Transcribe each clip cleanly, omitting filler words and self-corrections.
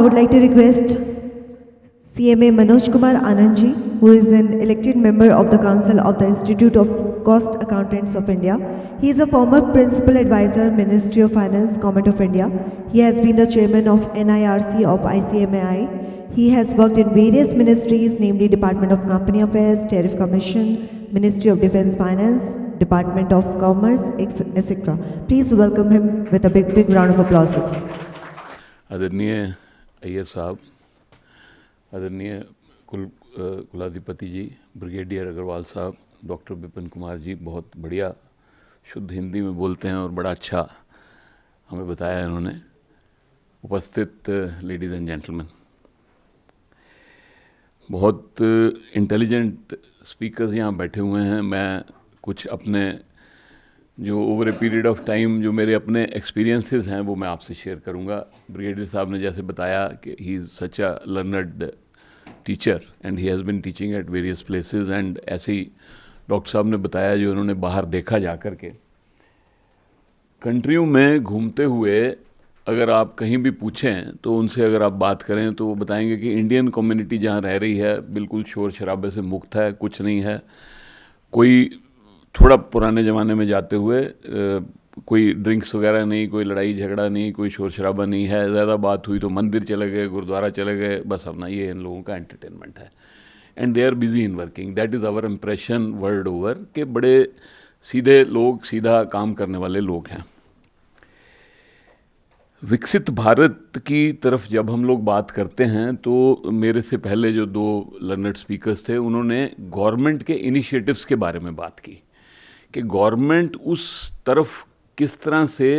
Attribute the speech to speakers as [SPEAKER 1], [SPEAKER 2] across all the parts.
[SPEAKER 1] I would like to request CMA Manoj Kumar Anandji, who is an elected member of the Council of the Institute of Cost Accountants of India. He is a former Principal Advisor, Ministry of Finance, Government of India. He has been the Chairman of NIRC of ICMAI. He has worked in various ministries, namely Department of Company Affairs, Tariff Commission, Ministry of Defence Finance, Department of Commerce, etc. Please welcome him with a big round of applause.
[SPEAKER 2] आदरणीय अय्यर साहब, आदरणीय कुलाधिपति जी, brigadier Agarwal साहब, doctor Vipin Kumar ji बहुत बढ़िया शुद्ध हिंदी में बोलते हैं और बड़ा अच्छा हमें बताया इन्होंने। उपस्थित लेडीज़ एंड जेंटलमैन, बहुत इंटेलिजेंट स्पीकर्स यहाँ बैठे हुए हैं। मैं कुछ अपने जो over a period of time जो मेरे अपने एक्सपीरियंसेस हैं वो मैं आपसे शेयर करूंगा। ब्रिगेडियर साहब ने जैसे बताया कि he is such a learned teacher and he has been teaching at various places, and ऐसे ही डॉक्टर साहब ने बताया जो उन्होंने बाहर देखा जा कर के कंट्रियों में घूमते हुए, अगर आप कहीं भी पूछें तो उनसे अगर आप बात करें तो वो बताएंगे कि इंडियन कम्युनिटी जहाँ रह रही है बिल्कुल शोर शराबे से मुक्त है, कुछ नहीं है। कोई थोड़ा पुराने ज़माने में जाते हुए कोई ड्रिंक्स वगैरह नहीं, कोई लड़ाई झगड़ा नहीं, कोई शोर शराबा नहीं है। ज़्यादा बात हुई तो मंदिर चले गए, गुरुद्वारा चले गए, बस अपना ये इन लोगों का एंटरटेनमेंट है। And they are busy in working, that is our impression world over के बड़े सीधे लोग, सीधा काम करने वाले लोग हैं। विकसित भारत की तरफ जब हम लोग बात करते हैं तो मेरे से पहले जो दो लर्नड स्पीकर्स थे उन्होंने गवर्नमेंट के इनिशिएटिव्स के बारे में बात की कि गवर्नमेंट उस तरफ किस तरह से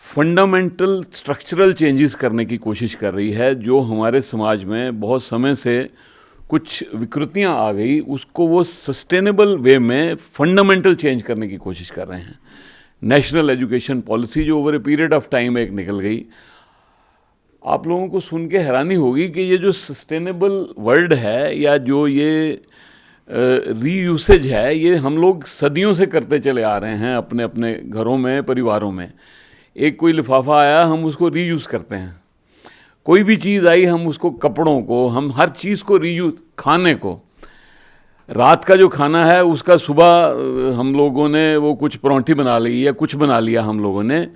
[SPEAKER 2] फंडामेंटल स्ट्रक्चरल चेंजेस करने की कोशिश कर रही है। जो हमारे समाज में बहुत समय से कुछ विकृतियां आ गई, उसको वो सस्टेनेबल वे में फंडामेंटल चेंज करने की कोशिश कर रहे हैं। नेशनल एजुकेशन पॉलिसी जो over a period of time एक निकल गई, आप लोगों को सुन के हैरानी होगी कि ये जो सस्टेनेबल वर्ड है या जो ये रीयूसेज है, ये हम लोग सदियों से करते चले आ रहे हैं अपने अपने घरों में, परिवारों में। एक कोई लिफाफा आया, हम उसको रीयूज़ करते हैं। कोई भी चीज़ आई, हम उसको, कपड़ों को, हम हर चीज़ को रीयूज, खाने को, रात का जो खाना है उसका सुबह हम लोगों ने वो कुछ परोंठी बना ली या कुछ बना लिया हम लोगों ने,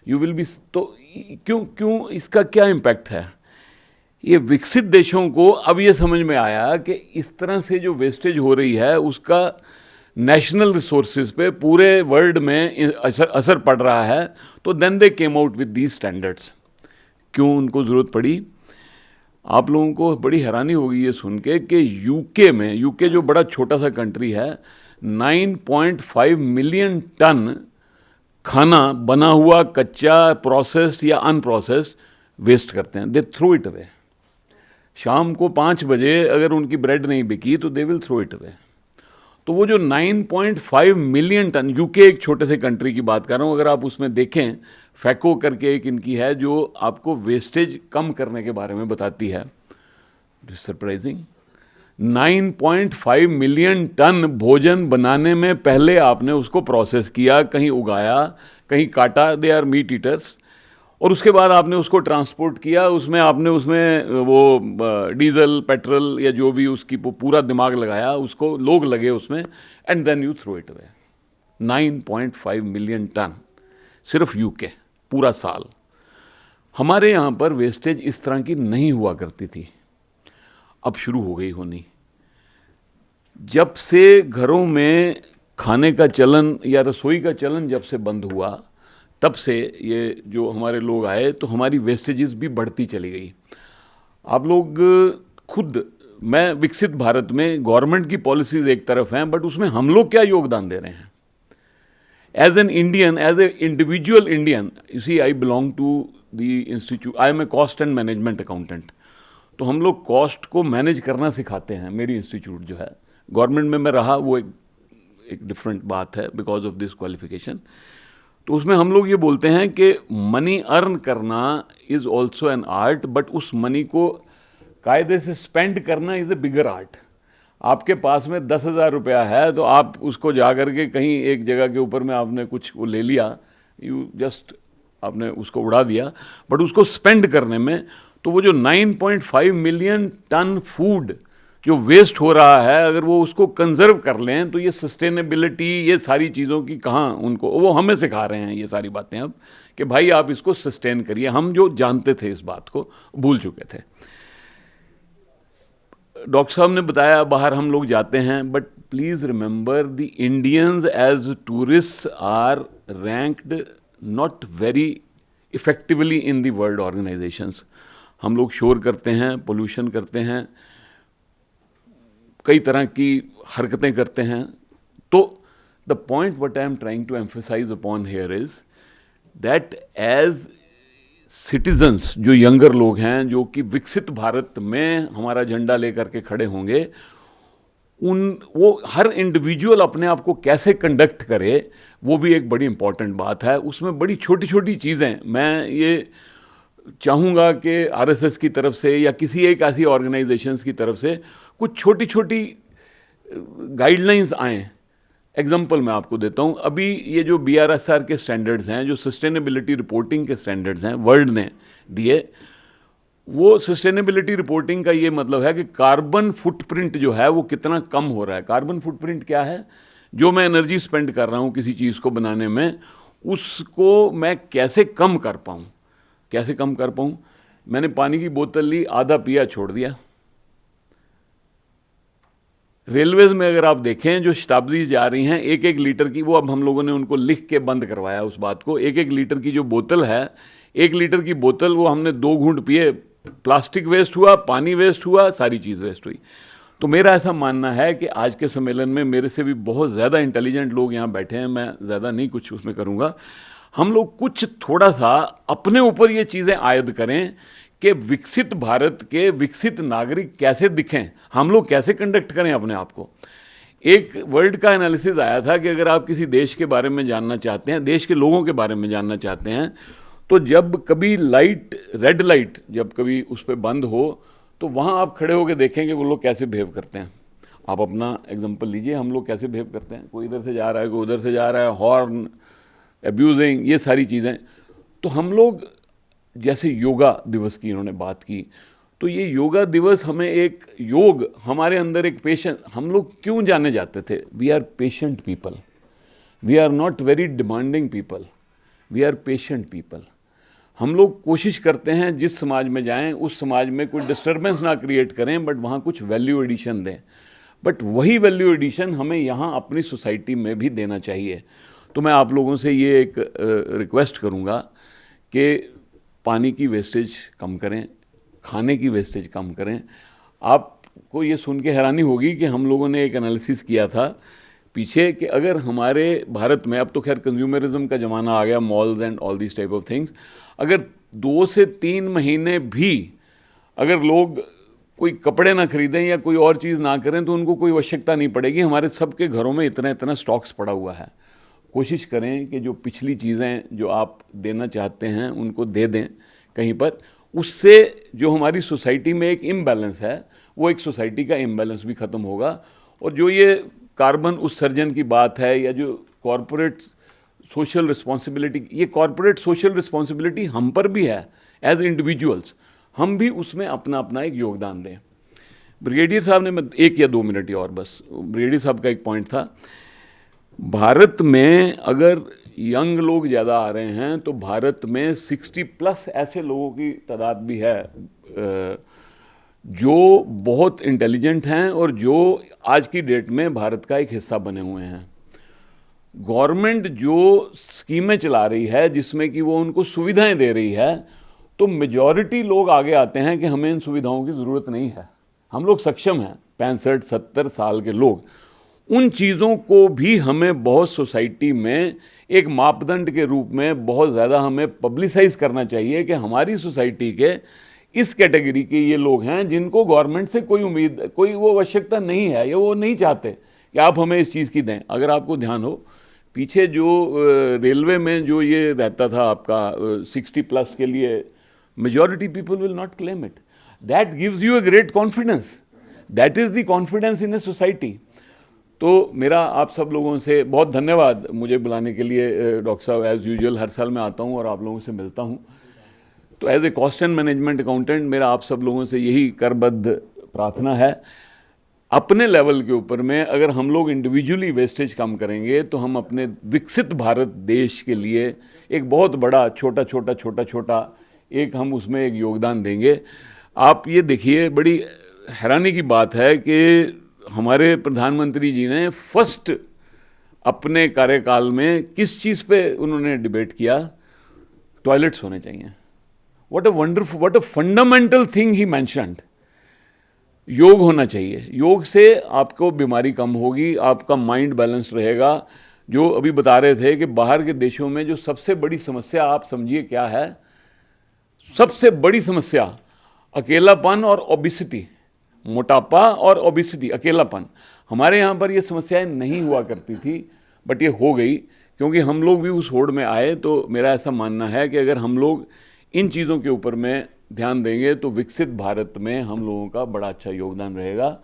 [SPEAKER 2] यू विल बी, तो क्यों इसका क्या इम्पैक्ट है? ये विकसित देशों को अब ये समझ में आया कि इस तरह से जो वेस्टेज हो रही है उसका नेशनल रिसोर्सेज पे पूरे वर्ल्ड में असर पड़ रहा है। तो then they came out with these standards. क्यों उनको ज़रूरत पड़ी? आप लोगों को बड़ी हैरानी होगी ये सुन के कि यूके में, यूके जो बड़ा छोटा सा कंट्री है, 9.5 मिलियन टन खाना बना हुआ, कच्चा, प्रोसेस्ड या अनप्रोसेस्ड वेस्ट करते हैं। They throw it away. शाम को 5 बजे अगर उनकी ब्रेड नहीं बिकी तो they will throw it away. तो वो जो 9.5 मिलियन टन, यूके एक छोटे से कंट्री की बात कर रहा हूँ, अगर आप उसमें देखें, फैको करके एक इनकी है जो आपको वेस्टेज कम करने के बारे में बताती है। सरप्राइजिंग, 9.5 मिलियन टन भोजन बनाने में पहले आपने उसको प्रोसेस किया, कहीं उगाया, कहीं काटा, दे आर मीट ईटर्स, और उसके बाद आपने उसको ट्रांसपोर्ट किया, उसमें आपने उसमें वो डीजल, पेट्रोल या जो भी उसकी पूरा दिमाग लगाया, उसको लोग लगे उसमें, and then you throw it away. 9.5 million ton सिर्फ यूके, पूरा साल। हमारे यहाँ पर वेस्टेज इस तरह की नहीं हुआ करती थी, अब शुरू हो गई होनी। जब से घरों में खाने का चलन या रसोई का चलन जब से बंद हुआ, तब से ये जो हमारे लोग आए तो हमारी वेस्टेजेस भी बढ़ती चली गई। आप लोग खुद, मैं विकसित भारत में गवर्नमेंट की पॉलिसीज़ एक तरफ हैं, बट उसमें हम लोग क्या योगदान दे रहे हैं? As an Indian, as a individual Indian, you see, I belong to the institute, I am a cost and management accountant. तो हम लोग कॉस्ट को मैनेज करना सिखाते हैं। मेरी इंस्टीट्यूट जो है, गवर्नमेंट में मैं रहा, वो एक डिफरेंट बात है बिकॉज ऑफ दिस क्वालिफिकेशन। तो उसमें हम लोग ये बोलते हैं कि मनी अर्न करना is also an art, but उस मनी को कायदे से स्पेंड करना इज़ ए बिगर आर्ट। आपके पास में 10,000 रुपया है तो आप उसको जा कर के कहीं एक जगह के ऊपर में आपने कुछ वो ले लिया, यू जस्ट आपने उसको उड़ा दिया, बट उसको स्पेंड करने में तो वो जो 9.5 मिलियन टन फूड जो वेस्ट हो रहा है, अगर वो उसको कंजर्व कर लें तो ये सस्टेनेबिलिटी, ये सारी चीज़ों की कहाँ उनको, वो हमें सिखा रहे हैं ये सारी बातें अब कि भाई आप इसको सस्टेन करिए। हम जो जानते थे इस बात को भूल चुके थे। डॉक्टर साहब ने बताया बाहर हम लोग जाते हैं, but please remember the Indians as tourist are ranked not very effectively in the world organisations. हम लोग शोर करते हैं, पोल्यूशन करते हैं, कई तरह की हरकतें करते हैं। तो the point what I am trying to emphasise upon here is that as citizens, जो यंगर लोग हैं, जो कि विकसित भारत में हमारा झंडा लेकर के खड़े होंगे, वो हर इंडिविजुअल अपने आप को कैसे कंडक्ट करे, वो भी एक बड़ी इंपॉर्टेंट बात है। उसमें बड़ी छोटी छोटी चीज़ें, मैं ये चाहूँगा कि आरएसएस की तरफ से या किसी एक ऐसी ऑर्गेनाइजेशंस की तरफ से कुछ छोटी छोटी गाइडलाइंस आएँ। एग्जाम्पल मैं आपको देता हूँ, अभी ये जो BRSR के स्टैंडर्ड्स हैं, जो सस्टेनेबिलिटी रिपोर्टिंग के स्टैंडर्ड्स हैं वर्ल्ड ने दिए, वो सस्टेनेबिलिटी रिपोर्टिंग का ये मतलब है कि कार्बन फुटप्रिंट जो है वो कितना कम हो रहा है। कार्बन फुटप्रिंट क्या है? जो मैं एनर्जी स्पेंड कर रहा हूँ किसी चीज़ को बनाने में, उसको मैं कैसे कम कर पाऊँ, कैसे कम कर पाऊँ। मैंने पानी की बोतल ली, आधा पिया, छोड़ दिया। रेलवेज में अगर आप देखें, जो शताब्दी जा रही हैं, 1-1 लीटर की, वो अब हम लोगों ने उनको लिख के बंद करवाया उस बात को। 1-1 लीटर की जो बोतल है, 1 लीटर की बोतल, वो हमने 2 घूंट पिए, प्लास्टिक वेस्ट हुआ, पानी वेस्ट हुआ, सारी चीज़ वेस्ट हुई। तो मेरा ऐसा मानना है कि आज के सम्मेलन में मेरे से भी बहुत ज़्यादा इंटेलिजेंट लोग यहाँ बैठे हैं, मैं ज़्यादा नहीं कुछ उसमें करूँगा। हम लोग कुछ थोड़ा सा अपने ऊपर ये चीज़ें आयद करें कि विकसित भारत के विकसित नागरिक कैसे दिखें, हम लोग कैसे कंडक्ट करें अपने आप को। एक वर्ल्ड का एनालिसिस आया था कि अगर आप किसी देश के बारे में जानना चाहते हैं, देश के लोगों के बारे में जानना चाहते हैं, तो जब कभी लाइट, रेड लाइट जब कभी उस पर बंद हो, तो वहाँ आप खड़े होकर देखेंगे वो लोग कैसे बिहेव करते हैं। आप अपना एग्जाम्पल लीजिए, हम लोग कैसे बिहेव करते हैं। कोई इधर से जा रहा है, कोई उधर से जा रहा है, हॉर्न, एब्यूजिंग, ये सारी चीज़ें। तो हम लोग, जैसे योगा दिवस की इन्होंने बात की, तो ये योगा दिवस हमें एक योग, हमारे अंदर एक पेशेंट, हम लोग क्यों जाने जाते थे? We are patient people, we are not very demanding people, we are patient people. हम लोग कोशिश करते हैं जिस समाज में जाएं उस समाज में कोई डिस्टर्बेंस ना क्रिएट करें, बट वहाँ कुछ वैल्यू एडिशन दें। बट वही वैल्यू एडिशन हमें यहाँ अपनी सोसाइटी में भी देना चाहिए। तो मैं आप लोगों से ये एक रिक्वेस्ट करूँगा कि पानी की वेस्टेज कम करें, खाने की वेस्टेज कम करें। आपको ये सुन के हैरानी होगी कि हम लोगों ने एक एनालिसिस किया था पीछे कि अगर हमारे भारत में, अब तो खैर कंज्यूमरिज्म का ज़माना आ गया, malls and all this type of things, अगर 2 से 3 महीने भी अगर लोग कोई कपड़े ना खरीदें या कोई और चीज़ ना करें तो उनको कोई आवश्यकता नहीं पड़ेगी। हमारे सबके घरों में इतना इतना स्टॉक्स पड़ा हुआ है। कोशिश करें कि जो पिछली चीज़ें जो आप देना चाहते हैं उनको दे दें कहीं पर। उससे जो हमारी सोसाइटी में एक इम्बैलेंस है, वो एक सोसाइटी का इम्बैलेंस भी ख़त्म होगा। और जो ये कार्बन उत्सर्जन की बात है, या जो कॉरपोरेट सोशल रिस्पॉन्सिबिलिटी, ये कॉरपोरेट सोशल रिस्पॉन्सिबिलिटी हम पर भी है एज इंडिविजुअल्स, हम भी उसमें अपना अपना एक योगदान दें। ब्रिगेडियर साहब ने, मैं 1 या 2 मिनट ही और बस, ब्रिगेडियर साहब का एक पॉइंट था, भारत में अगर यंग लोग ज़्यादा आ रहे हैं तो भारत में 60+ ऐसे लोगों की तादाद भी है जो बहुत इंटेलिजेंट हैं और जो आज की डेट में भारत का एक हिस्सा बने हुए हैं। गवर्नमेंट जो स्कीमें चला रही है जिसमें कि वो उनको सुविधाएं दे रही है, तो मेजॉरिटी लोग आगे आते हैं कि हमें इन सुविधाओं की ज़रूरत नहीं है, हम लोग सक्षम हैं। 65-70 साल के लोग, उन चीज़ों को भी हमें बहुत सोसाइटी में एक मापदंड के रूप में बहुत ज़्यादा हमें पब्लिसाइज करना चाहिए कि हमारी सोसाइटी के इस कैटेगरी के ये लोग हैं जिनको गवर्नमेंट से कोई उम्मीद, कोई वो आवश्यकता नहीं है, या वो नहीं चाहते कि आप हमें इस चीज़ की दें। अगर आपको ध्यान हो, पीछे जो रेलवे में जो ये रहता था आपका 60+ के लिए, majority people will not claim it. That gives you a great confidence, that is the confidence in a society. तो मेरा आप सब लोगों से बहुत धन्यवाद मुझे बुलाने के लिए। डॉक्टर साहब, एज़ यूजुअल हर साल मैं आता हूँ और आप लोगों से मिलता हूँ। तो as a cost and management accountant मेरा आप सब लोगों से यही करबद्ध प्रार्थना है, अपने लेवल के ऊपर में अगर हम लोग इंडिविजुअली वेस्टेज कम करेंगे तो हम अपने विकसित भारत देश के लिए एक बहुत बड़ा छोटा एक हम उसमें एक योगदान देंगे। आप ये देखिए, बड़ी हैरानी की बात है कि हमारे प्रधानमंत्री जी ने फर्स्ट अपने कार्यकाल में किस चीज़ पे उन्होंने डिबेट किया? टॉयलेट्स होने चाहिए। What a fundamental thing he mentioned. योग होना चाहिए, योग से आपको बीमारी कम होगी, आपका माइंड बैलेंस रहेगा। जो अभी बता रहे थे कि बाहर के देशों में जो सबसे बड़ी समस्या आप समझिए क्या है, सबसे बड़ी समस्या अकेलापन और ओबिसिटी, मोटापा और ओबिसिटी, अकेलापन। हमारे यहाँ पर ये समस्याएं नहीं हुआ करती थी, बट ये हो गई क्योंकि हम लोग भी उस होड़ में आए। तो मेरा ऐसा मानना है कि अगर हम लोग इन चीज़ों के ऊपर में ध्यान देंगे तो विकसित भारत में हम लोगों का बड़ा अच्छा योगदान रहेगा।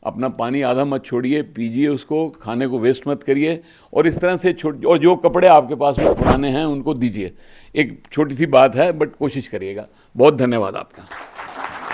[SPEAKER 2] अपना पानी आधा मत छोड़िए, पीजिए उसको, खाने को वेस्ट मत करिए, और इस तरह से और जो कपड़े आपके पास में पुराने हैं उनको दीजिए। एक छोटी सी बात है बट कोशिश करिएगा। बहुत धन्यवाद आपका।